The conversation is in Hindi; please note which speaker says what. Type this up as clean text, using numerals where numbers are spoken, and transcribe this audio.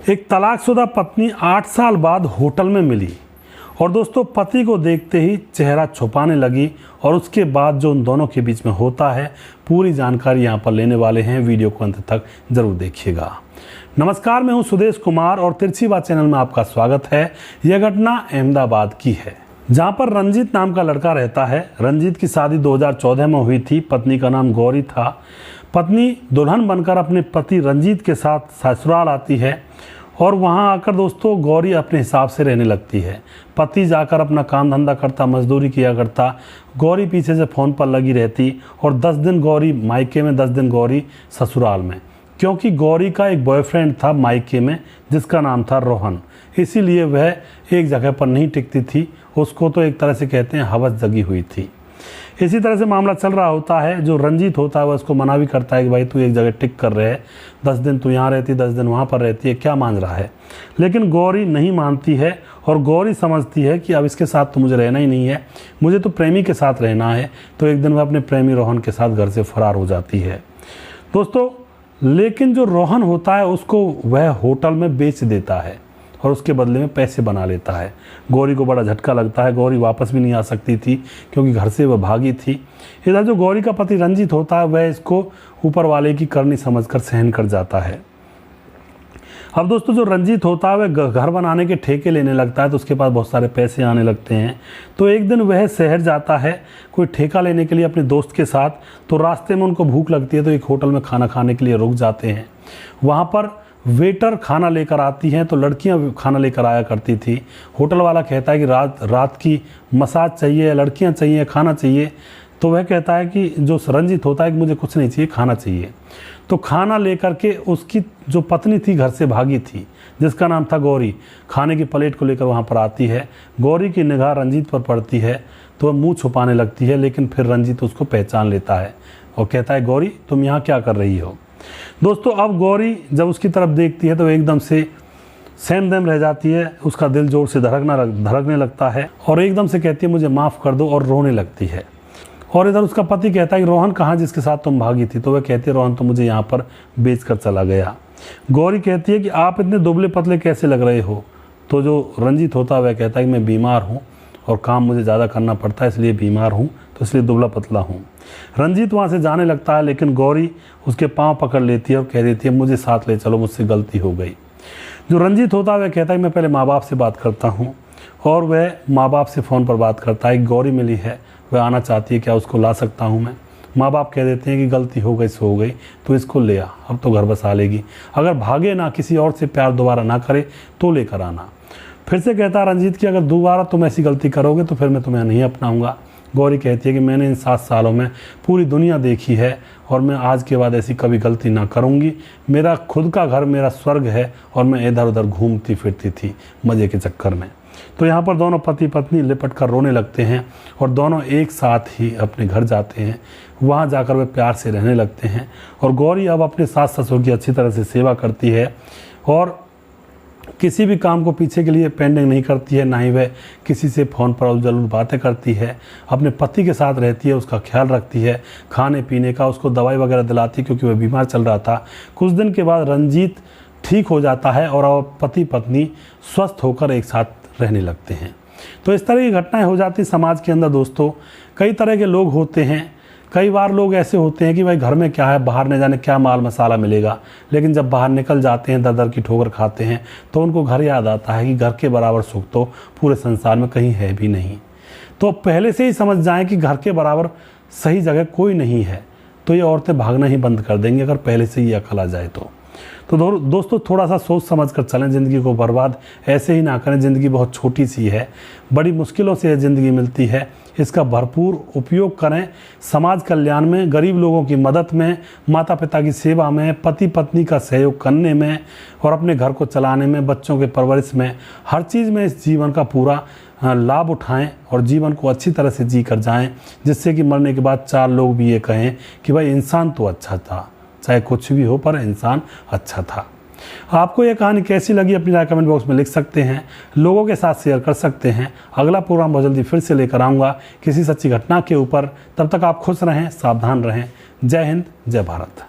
Speaker 1: एक तलाकशुदा पत्नी 8 साल बाद होटल में मिली और दोस्तों पति को देखते ही चेहरा छुपाने लगी और उसके बाद जो उन दोनों के बीच में होता है पूरी जानकारी यहाँ पर लेने वाले हैं। वीडियो को अंत तक जरूर देखिएगा। नमस्कार, मैं हूँ सुदेश कुमार और तिरछी बात चैनल में आपका स्वागत है। यह घटना अहमदाबाद की है जहाँ पर रंजीत नाम का लड़का रहता है। रंजीत की शादी 2014 में हुई थी। पत्नी का नाम गौरी था। पत्नी दुल्हन बनकर अपने पति रंजीत के साथ ससुराल आती है और वहाँ आकर दोस्तों गौरी अपने हिसाब से रहने लगती है। पति जाकर अपना काम धंधा करता, मजदूरी किया करता, गौरी पीछे से फ़ोन पर लगी रहती और 10 दिन गौरी मायके में, 10 दिन गौरी ससुराल में, क्योंकि गौरी का एक बॉयफ्रेंड था मायके में जिसका नाम था रोहन। इसीलिए वह एक जगह पर नहीं टिकती थी। उसको तो एक तरह से कहते हैं हवस जगी हुई थी। इसी तरह से मामला चल रहा होता है। जो रंजीत होता है वह उसको मना भी करता है कि भाई तू एक जगह टिक कर रहे, 10 दिन तू यहाँ रहती, 10 दिन वहाँ पर रहती है, क्या मान रहा है। लेकिन गौरी नहीं मानती है और गौरी समझती है कि अब इसके साथ तो मुझे रहना ही नहीं है, मुझे तो प्रेमी के साथ रहना है। तो एक दिन वह अपने प्रेमी रोहन के साथ घर से फरार हो जाती है दोस्तों। लेकिन जो रोहन होता है उसको वह होटल में बेच देता है और उसके बदले में पैसे बना लेता है। गौरी को बड़ा झटका लगता है। गौरी वापस भी नहीं आ सकती थी क्योंकि घर से वह भागी थी। इधर जो गौरी का पति रंजीत होता है वह इसको ऊपर वाले की करनी समझकर सहन कर जाता है। अब दोस्तों जो रंजीत होता है वह घर बनाने के ठेके लेने लगता है, तो उसके पास बहुत सारे पैसे आने लगते हैं। तो एक दिन वह शहर जाता है कोई ठेका लेने के लिए अपने दोस्त के साथ। तो रास्ते में उनको भूख लगती है तो एक होटल में खाना खाने के लिए रुक जाते हैं। वहाँ पर वेटर खाना लेकर आती हैं तो लड़कियां खाना लेकर आया करती थी। होटल वाला कहता है कि रात की मसाज चाहिए, लड़कियां चाहिए, खाना चाहिए। तो वह कहता है कि जो रंजीत होता है कि मुझे कुछ नहीं चाहिए, खाना चाहिए। तो खाना लेकर के उसकी जो पत्नी थी घर से भागी थी जिसका नाम था गौरी, खाने की प्लेट को लेकर वहाँ पर आती है। गौरी की निगाह रंजीत पर पड़ती है तो वह मुँह छुपाने लगती है, लेकिन फिर रंजीत उसको पहचान लेता है और कहता है गौरी तुम यहाँ क्या कर रही हो। दोस्तों अब गौरी जब उसकी तरफ देखती है तो एकदम से सेम दम रह जाती है। उसका दिल जोर से धड़कने लगता है और एकदम से कहती है मुझे माफ़ कर दो और रोने लगती है। और इधर उसका पति कहता है कि रोहन कहाँ जिसके साथ तुम भागी थी। तो वह कहती है रोहन तो मुझे यहाँ पर बेच कर चला गया। गौरी कहती है कि आप इतने दुबले पतले कैसे लग रहे हो। तो जो रंजीत होता है वह कहता है कि मैं बीमार हूँ और काम मुझे ज़्यादा करना पड़ता है इसलिए बीमार हूँ, तो इसलिए दुबला पतला हूँ। रंजीत वहाँ से जाने लगता है लेकिन गौरी उसके पाँव पकड़ लेती है और कह देती है मुझे साथ ले चलो, मुझसे गलती हो गई। जो रंजीत होता है वह कहता है मैं पहले माँ बाप से बात करता हूँ और वह माँ बाप से फ़ोन पर बात करता है कि गौरी मिली है, वह आना चाहती है, क्या उसको ला सकता हूँ मैं। माँ बाप कह देते हैं कि गलती हो गई सो हो गई, तो इसको ले आ, अब तो घर बसा लेगी। अगर भागे ना, किसी और से प्यार दोबारा ना करे तो लेकर आना। फिर से कहता है रंजीत कि अगर दोबारा तुम ऐसी गलती करोगे तो फिर मैं तुम्हें नहीं अपनाऊंगा। गौरी कहती है कि मैंने इन 7 सालों में पूरी दुनिया देखी है और मैं आज के बाद ऐसी कभी गलती ना करूंगी। मेरा खुद का घर मेरा स्वर्ग है और मैं इधर उधर घूमती फिरती थी मज़े के चक्कर में। तो यहाँ पर दोनों पति पत्नी लिपट कर रोने लगते हैं और दोनों एक साथ ही अपने घर जाते हैं। वहाँ जाकर वे प्यार से रहने लगते हैं और गौरी अब अपने सास ससुर की अच्छी तरह से सेवा करती है और किसी भी काम को पीछे के लिए पेंडिंग नहीं करती है, ना ही वह किसी से फ़ोन पर उलझुल बातें करती है। अपने पति के साथ रहती है, उसका ख्याल रखती है, खाने पीने का, उसको दवाई वगैरह दिलाती क्योंकि वह बीमार चल रहा था। कुछ दिन के बाद रंजीत ठीक हो जाता है और अब पति पत्नी स्वस्थ होकर एक साथ रहने लगते हैं। तो इस तरह की घटनाएं हो जाती समाज के अंदर दोस्तों। कई तरह के लोग होते हैं। कई बार लोग ऐसे होते हैं कि भाई घर में क्या है, बाहर न जाने क्या माल मसाला मिलेगा, लेकिन जब बाहर निकल जाते हैं, दर दर की ठोकर खाते हैं, तो उनको घर याद आता है कि घर के बराबर सुख तो पूरे संसार में कहीं है भी नहीं। तो पहले से ही समझ जाएं कि घर के बराबर सही जगह कोई नहीं है, तो ये औरतें भागना ही बंद कर देंगी अगर पहले से ही अकल आ जाए तो दोस्तों थोड़ा सा सोच समझ कर चलें। ज़िंदगी को बर्बाद ऐसे ही ना करें। ज़िंदगी बहुत छोटी सी है, बड़ी मुश्किलों से ज़िंदगी मिलती है। इसका भरपूर उपयोग करें समाज कल्याण में, गरीब लोगों की मदद में, माता पिता की सेवा में, पति पत्नी का सहयोग करने में और अपने घर को चलाने में, बच्चों के परवरिश में, हर चीज़ में इस जीवन का पूरा लाभ उठाएं और जीवन को अच्छी तरह से जी कर जाएं, जिससे कि मरने के बाद 4 लोग भी ये कहें कि भाई इंसान तो अच्छा था, चाहे कुछ भी हो पर इंसान अच्छा था। आपको यह कहानी कैसी लगी अपनी राय कमेंट बॉक्स में लिख सकते हैं, लोगों के साथ शेयर कर सकते हैं। अगला प्रोग्राम बहुत जल्दी फिर से लेकर आऊँगा किसी सच्ची घटना के ऊपर। तब तक आप खुश रहें, सावधान रहें। जय हिंद, जय भारत।